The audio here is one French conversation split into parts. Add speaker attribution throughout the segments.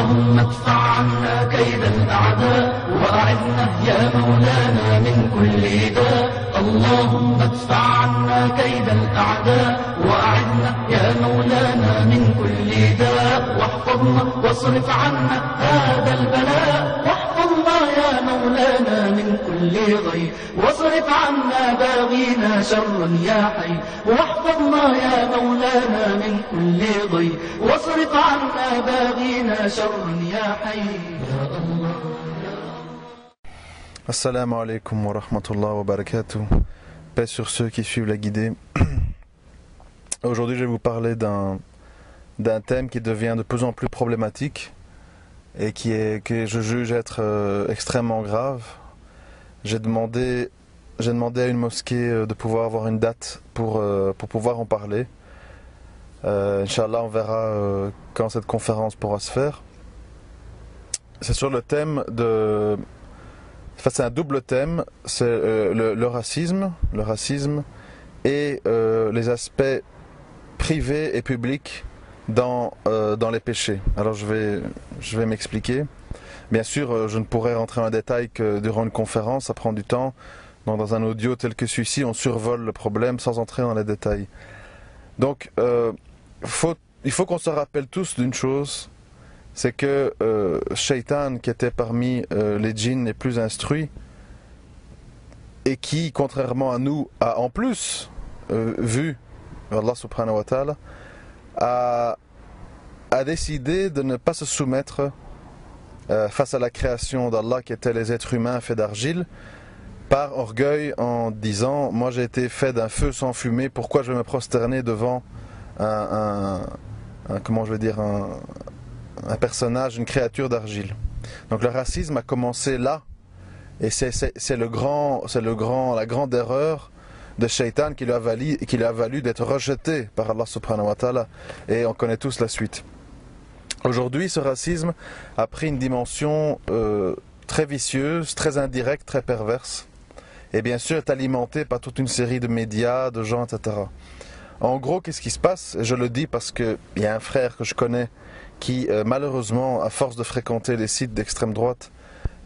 Speaker 1: اللهم ادفع عنا كيد الأعداء وأعذنا يا مولانا من كل داء. اللهم ادفع عنا كيد الأعداء وأعذنا يا مولانا من كل داء. واحفظنا واصرف عنا هذا البلاء. واحفظنا يا مولانا من كل غير واصرف عنا باغينا شرا يا حي. واحفظنا يا مولانا من كل غير واصرف عنا باغينا شرا يا حي يا الله.
Speaker 2: Assalamu alaikum wa rahmatullahi wa barakatuh. Paix sur ceux qui suivent la guidée. Aujourd'hui, je vais vous parler d'un thème qui devient de plus en plus problématique et que je juge être extrêmement grave. J'ai demandé à une mosquée de pouvoir avoir une date pour pouvoir en parler. Inch'Allah, on verra quand cette conférence pourra se faire. C'est sur le thème de... Enfin, c'est un double thème, c'est le racisme et les aspects privés et publics dans les péchés. Alors je vais m'expliquer. Bien sûr, je ne pourrai rentrer en détail que durant une conférence, ça prend du temps. Donc dans un audio tel que celui-ci, on survole le problème sans entrer dans les détails. Donc il faut qu'on se rappelle tous d'une chose, c'est que Shaitan, qui était parmi les djinns les plus instruits, et qui, contrairement à nous, a en plus vu Allah subhanahu wa ta'ala, a décidé de ne pas se soumettre face à la création d'Allah, qui était les êtres humains faits d'argile, par orgueil, en disant: moi j'ai été fait d'un feu sans fumée, pourquoi je vais me prosterner devant comment je vais dire, un personnage, une créature d'argile. Donc le racisme a commencé là, et c'est la grande erreur de Shaitan qui lui a valu d'être rejeté par Allah subhanahu wa ta'ala, et on connaît tous la suite. Aujourd'hui, ce racisme a pris une dimension très vicieuse, très indirecte, très perverse, et bien sûr est alimenté par toute une série de médias, de gens, etc. En gros, qu'est-ce qui se passe? Et je le dis parce qu'il y a un frère que je connais qui, malheureusement, à force de fréquenter les sites d'extrême droite,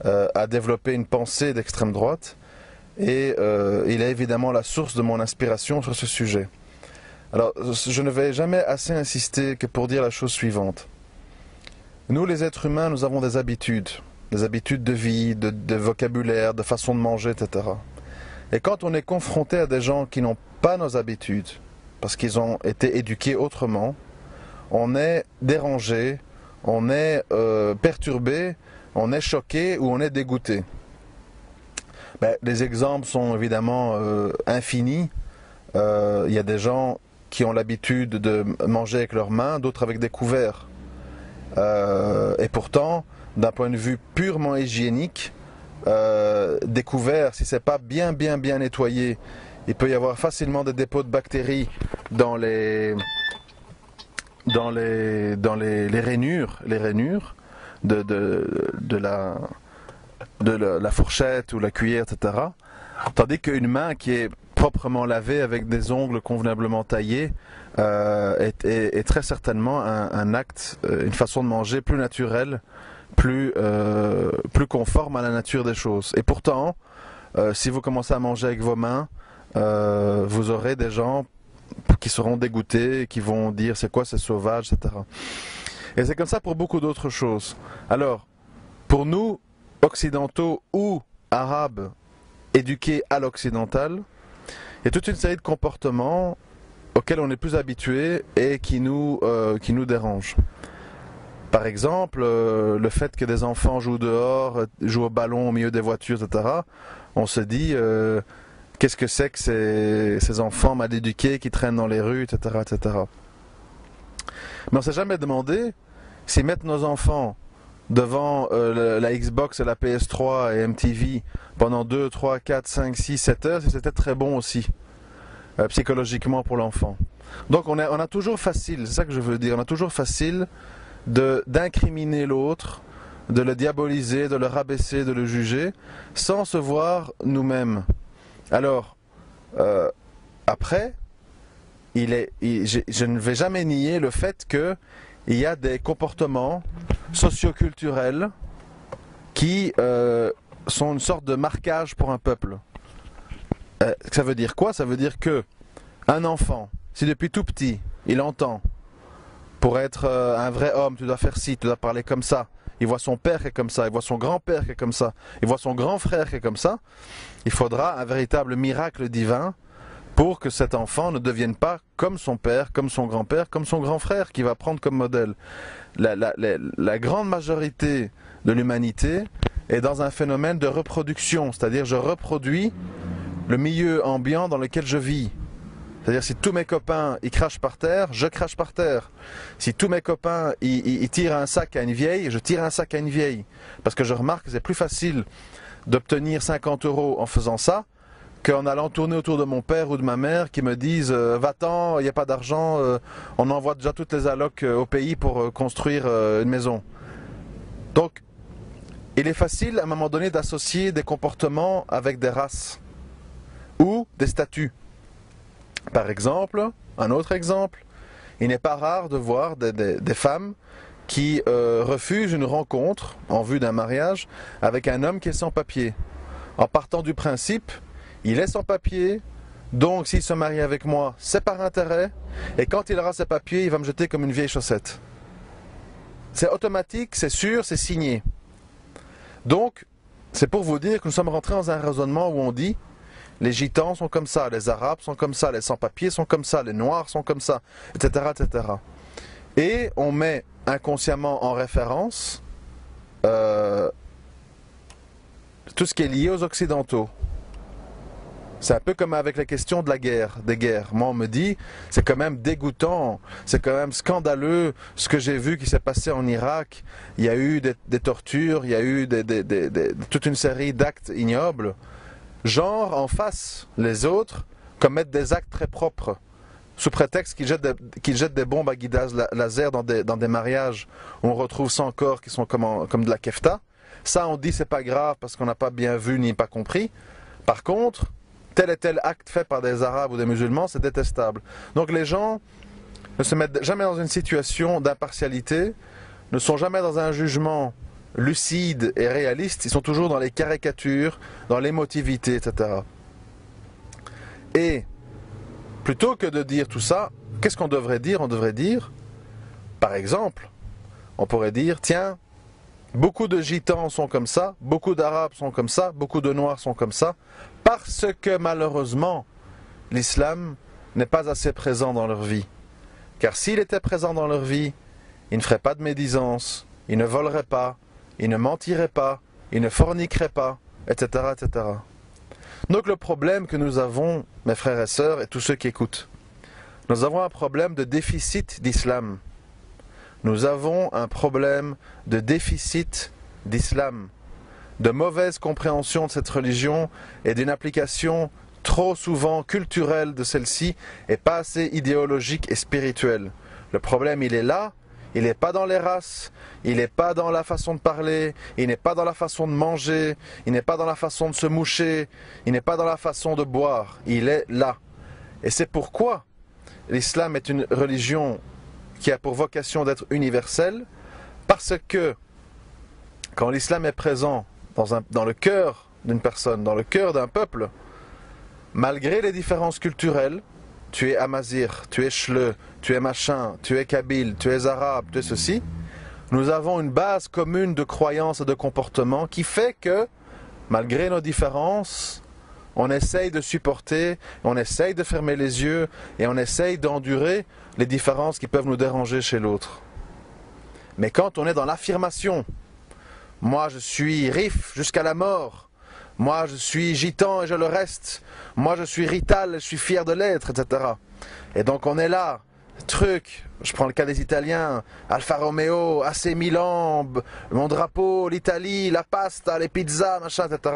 Speaker 2: a développé une pensée d'extrême droite, et il est évidemment la source de mon inspiration sur ce sujet. Alors, je ne vais jamais assez insister que pour dire la chose suivante. Nous, les êtres humains, nous avons des habitudes de vie, de vocabulaire, de façon de manger, etc. Et quand on est confronté à des gens qui n'ont pas nos habitudes, parce qu'ils ont été éduqués autrement, on est dérangé, on est perturbé, on est choqué ou on est dégoûté. Les exemples sont évidemment infinis. Il y a des gens qui ont l'habitude de manger avec leurs mains, d'autres avec des couverts. Et pourtant, d'un point de vue purement hygiénique, des couverts, si ce n'est pas bien nettoyé, il peut y avoir facilement des dépôts de bactéries dans les rainures de la fourchette ou la cuillère, etc. Tandis qu'une main qui est proprement lavée avec des ongles convenablement taillés est très certainement un acte, une façon de manger plus naturelle, plus conforme à la nature des choses. Et pourtant, si vous commencez à manger avec vos mains, vous aurez des gens qui seront dégoûtés, qui vont dire c'est quoi, c'est sauvage, etc. Et c'est comme ça pour beaucoup d'autres choses. Alors, pour nous, occidentaux ou arabes, éduqués à l'occidental, il y a toute une série de comportements auxquels on est plus habitué et qui nous dérangent. Par exemple, le fait que des enfants jouent dehors, jouent au ballon au milieu des voitures, etc. On se dit, qu'est-ce que c'est que ces enfants mal éduqués qui traînent dans les rues, etc. etc. Mais on ne s'est jamais demandé si mettre nos enfants devant la Xbox et la PS3 et MTV pendant 2, 3, 4, 5, 6, 7 heures, si c'était très bon aussi, psychologiquement pour l'enfant. Donc on a toujours facile, c'est ça que je veux dire, on a toujours facile d'incriminer l'autre, de le diaboliser, de le rabaisser, de le juger, sans se voir nous-mêmes. Alors, après, je ne vais jamais nier le fait qu'il y a des comportements socioculturels qui sont une sorte de marquage pour un peuple. Ça veut dire quoi? Ça veut dire que un enfant, si depuis tout petit, il entend, pour être un vrai homme, tu dois faire ci, tu dois parler comme ça, il voit son père qui est comme ça, il voit son grand-père qui est comme ça, il voit son grand frère qui est comme ça, il faudra un véritable miracle divin pour que cet enfant ne devienne pas comme son père, comme son grand-père, comme son grand frère, qui va prendre comme modèle. La grande majorité de l'humanité est dans un phénomène de reproduction, c'est-à-dire je reproduis le milieu ambiant dans lequel je vis. C'est-à-dire si tous mes copains ils crachent par terre, je crache par terre. Si tous mes copains ils tirent un sac à une vieille, je tire un sac à une vieille. Parce que je remarque que c'est plus facile d'obtenir 50 € en faisant ça qu'en allant tourner autour de mon père ou de ma mère qui me disent va-t'en, il n'y a pas d'argent, on envoie déjà toutes les allocs au pays pour construire une maison. Donc il est facile à un moment donné d'associer des comportements avec des races ou des statuts. Par exemple, un autre exemple, il n'est pas rare de voir des femmes qui refusent une rencontre en vue d'un mariage avec un homme qui est sans papier. En partant du principe, il est sans papier, donc s'il se marie avec moi, c'est par intérêt, et quand il aura ses papiers, il va me jeter comme une vieille chaussette. C'est automatique, c'est sûr, c'est signé. Donc, c'est pour vous dire que nous sommes rentrés dans un raisonnement où on dit les gitans sont comme ça, les arabes sont comme ça, les sans-papiers sont comme ça, les noirs sont comme ça, etc., etc. Et on met inconsciemment en référence tout ce qui est lié aux occidentaux. C'est un peu comme avec la question de la guerre, des guerres. Moi on me dit, c'est quand même dégoûtant, c'est quand même scandaleux ce que j'ai vu qui s'est passé en Irak. Il y a eu des tortures, il y a eu toute une série d'actes ignobles. Genre, en face, les autres commettent des actes très propres, sous prétexte qu'ils jettent des bombes à guidage laser dans des mariages où on retrouve 100 corps qui sont comme de la kefta. Ça, on dit c'est pas grave parce qu'on n'a pas bien vu ni pas compris. Par contre, tel et tel acte fait par des arabes ou des musulmans, c'est détestable. Donc les gens ne se mettent jamais dans une situation d'impartialité, ne sont jamais dans un jugement lucides et réalistes, ils sont toujours dans les caricatures, dans l'émotivité, etc. Et plutôt que de dire tout ça, qu'est-ce qu'on devrait dire? On devrait dire, par exemple, on pourrait dire, tiens, beaucoup de gitans sont comme ça, beaucoup d'arabes sont comme ça, beaucoup de noirs sont comme ça, parce que malheureusement, l'islam n'est pas assez présent dans leur vie. Car s'il était présent dans leur vie, ils ne feraient pas de médisance, ils ne voleraient pas, il ne mentirait pas, il ne forniquerait pas, etc., etc. Donc le problème que nous avons, mes frères et sœurs, et tous ceux qui écoutent, nous avons un problème de déficit d'islam. Nous avons un problème de déficit d'islam, de mauvaise compréhension de cette religion et d'une application trop souvent culturelle de celle-ci et pas assez idéologique et spirituelle. Le problème, il est là. Il n'est pas dans les races, il n'est pas dans la façon de parler, il n'est pas dans la façon de manger, il n'est pas dans la façon de se moucher, il n'est pas dans la façon de boire, il est là. Et c'est pourquoi l'islam est une religion qui a pour vocation d'être universelle, parce que quand l'islam est présent dans le cœur d'une personne, dans le cœur d'un peuple, malgré les différences culturelles, tu es amazir, tu es chleu, tu es machin, tu es kabyle, tu es arabe, tu es ceci, nous avons une base commune de croyances et de comportements qui fait que, malgré nos différences, on essaye de supporter, on essaye de fermer les yeux et on essaye d'endurer les différences qui peuvent nous déranger chez l'autre. Mais quand on est dans l'affirmation, moi je suis rif jusqu'à la mort, moi je suis gitan et je le reste, moi je suis rital et je suis fier de l'être, etc. Et donc on est là, truc, je prends le cas des Italiens, Alfa Romeo, AC Milan, mon drapeau, l'Italie, la pasta, les pizzas, machin, etc.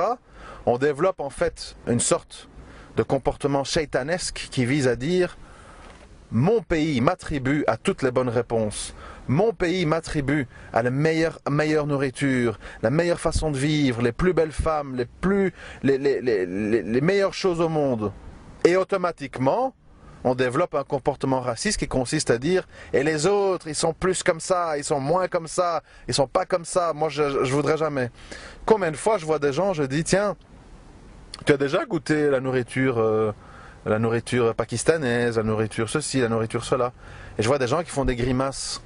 Speaker 2: On développe en fait une sorte de comportement shaitanesque qui vise à dire mon pays m'attribue à toutes les bonnes réponses. Mon pays m'attribue à la meilleure nourriture, la meilleure façon de vivre, les plus belles femmes, les meilleures choses au monde. Et automatiquement, on développe un comportement raciste qui consiste à dire « Et les autres, ils sont plus comme ça, ils sont moins comme ça, ils sont pas comme ça, moi je voudrais jamais. » Combien de fois je vois des gens, je dis « Tiens, tu as déjà goûté la nourriture pakistanaise, la nourriture ceci, la nourriture cela. » Et je vois des gens qui font des grimaces.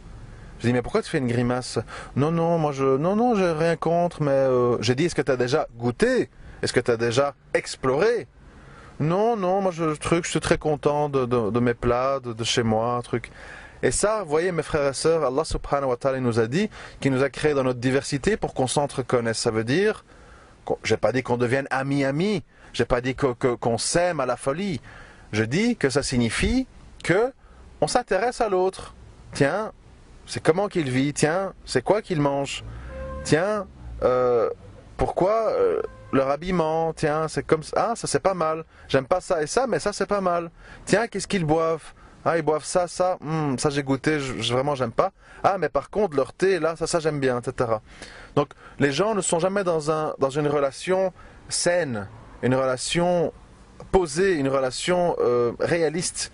Speaker 2: Je dis « Mais pourquoi tu fais une grimace ?»« Non, j'ai rien contre, mais... J'ai dit « Est-ce que tu as déjà goûté? Est-ce que tu as déjà exploré ?» Non, moi je suis très content de mes plats, de chez moi, truc. Et ça, vous voyez mes frères et sœurs, Allah subhanahu wa ta'ala nous a dit qu'il nous a créés dans notre diversité pour qu'on s'entreconnaisse. Ça veut dire, j'ai pas dit qu'on devienne amis, j'ai pas dit qu'on s'aime à la folie. Je dis que ça signifie que on s'intéresse à l'autre. Tiens, c'est comment qu'il vit, tiens, c'est quoi qu'il mange, tiens, pourquoi... leur habillement, tiens, c'est comme ça, ah, ça c'est pas mal, j'aime pas ça et ça, mais ça c'est pas mal. Tiens, qu'est-ce qu'ils boivent? Ah, ils boivent ça, ça j'ai goûté, vraiment j'aime pas. Ah, mais par contre, leur thé, là, ça j'aime bien, etc. Donc, les gens ne sont jamais dans une relation saine, une relation posée, une relation réaliste.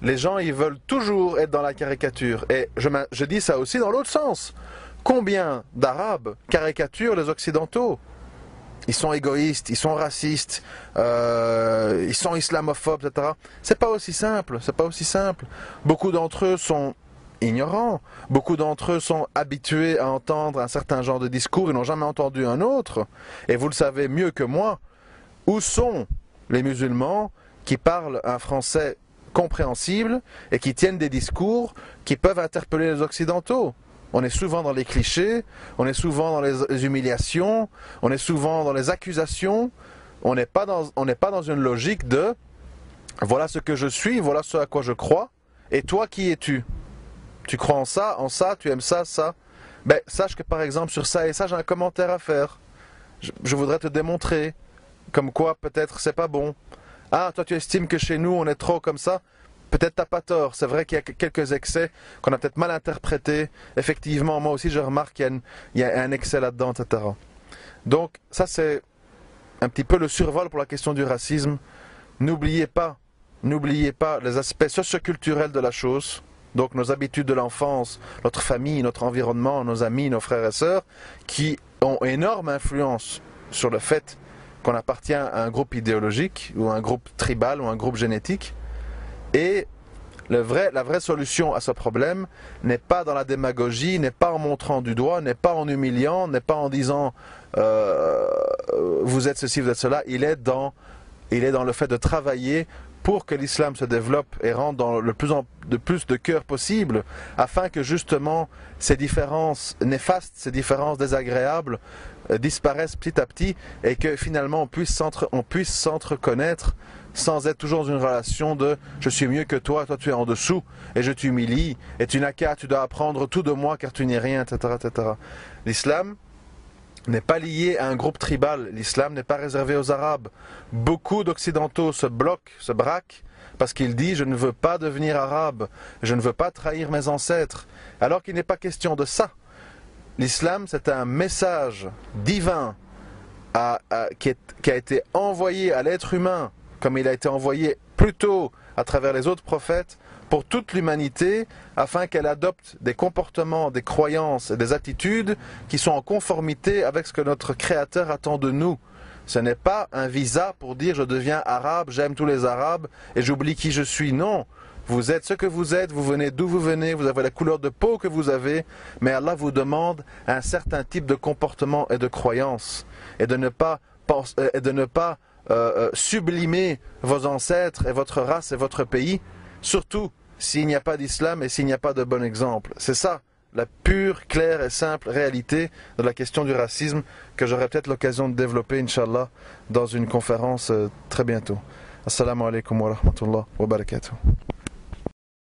Speaker 2: Les gens, ils veulent toujours être dans la caricature. Et je dis ça aussi dans l'autre sens. Combien d'Arabes caricaturent les Occidentaux? Ils sont égoïstes, ils sont racistes, ils sont islamophobes, etc. C'est pas aussi simple, c'est pas aussi simple. Beaucoup d'entre eux sont ignorants, beaucoup d'entre eux sont habitués à entendre un certain genre de discours, ils n'ont jamais entendu un autre. Et vous le savez mieux que moi, où sont les musulmans qui parlent un français compréhensible et qui tiennent des discours qui peuvent interpeller les Occidentaux? On est souvent dans les clichés, on est souvent dans les humiliations, on est souvent dans les accusations. On n'est pas dans une logique de « voilà ce que je suis, voilà ce à quoi je crois, et toi qui es-tu? Tu crois en ça, tu aimes ça, ça. Ben, sache que par exemple sur ça et ça j'ai un commentaire à faire. Je voudrais te démontrer comme quoi peut-être c'est pas bon. Ah, toi tu estimes que chez nous on est trop comme ça. Peut-être t'as pas tort, c'est vrai qu'il y a quelques excès qu'on a peut-être mal interprétés. Effectivement, moi aussi je remarque qu'il y a un excès là-dedans, etc. Donc ça c'est un petit peu le survol pour la question du racisme. N'oubliez pas les aspects socioculturels de la chose, donc nos habitudes de l'enfance, notre famille, notre environnement, nos amis, nos frères et sœurs, qui ont énorme influence sur le fait qu'on appartient à un groupe idéologique, ou un groupe tribal, ou un groupe génétique. Et la vraie solution à ce problème n'est pas dans la démagogie, n'est pas en montrant du doigt, n'est pas en humiliant, n'est pas en disant vous êtes ceci, vous êtes cela. Il est dans le fait de travailler pour que l'islam se développe et rentre dans le plus de cœur possible, afin que justement ces différences néfastes, ces différences désagréables disparaissent petit à petit et que finalement on puisse s'entreconnaître sans être toujours dans une relation de je suis mieux que toi, toi tu es en dessous et je t'humilie et tu n'as qu'à, tu dois apprendre tout de moi car tu n'es rien, etc., etc. L'islam n'est pas lié à un groupe tribal, l'islam n'est pas réservé aux Arabes. Beaucoup d'Occidentaux se bloquent, se braquent parce qu'ils disent je ne veux pas devenir arabe, je ne veux pas trahir mes ancêtres, alors qu'il n'est pas question de ça. L'islam c'est un message divin qui a été envoyé à l'être humain comme il a été envoyé plus tôt à travers les autres prophètes, pour toute l'humanité, afin qu'elle adopte des comportements, des croyances et des attitudes qui sont en conformité avec ce que notre Créateur attend de nous. Ce n'est pas un visa pour dire je deviens arabe, j'aime tous les arabes et j'oublie qui je suis. Non, vous êtes ce que vous êtes, vous venez d'où vous venez, vous avez la couleur de peau que vous avez, mais Allah vous demande un certain type de comportement et de croyance, et de ne pas sublimer vos ancêtres et votre race et votre pays, surtout s'il n'y a pas d'islam et s'il n'y a pas de bon exemple. C'est ça, la pure, claire et simple réalité de la question du racisme que j'aurai peut-être l'occasion de développer, Inch'Allah, dans une conférence très bientôt. Assalamu alaikum wa rahmatullah wa barakatuh.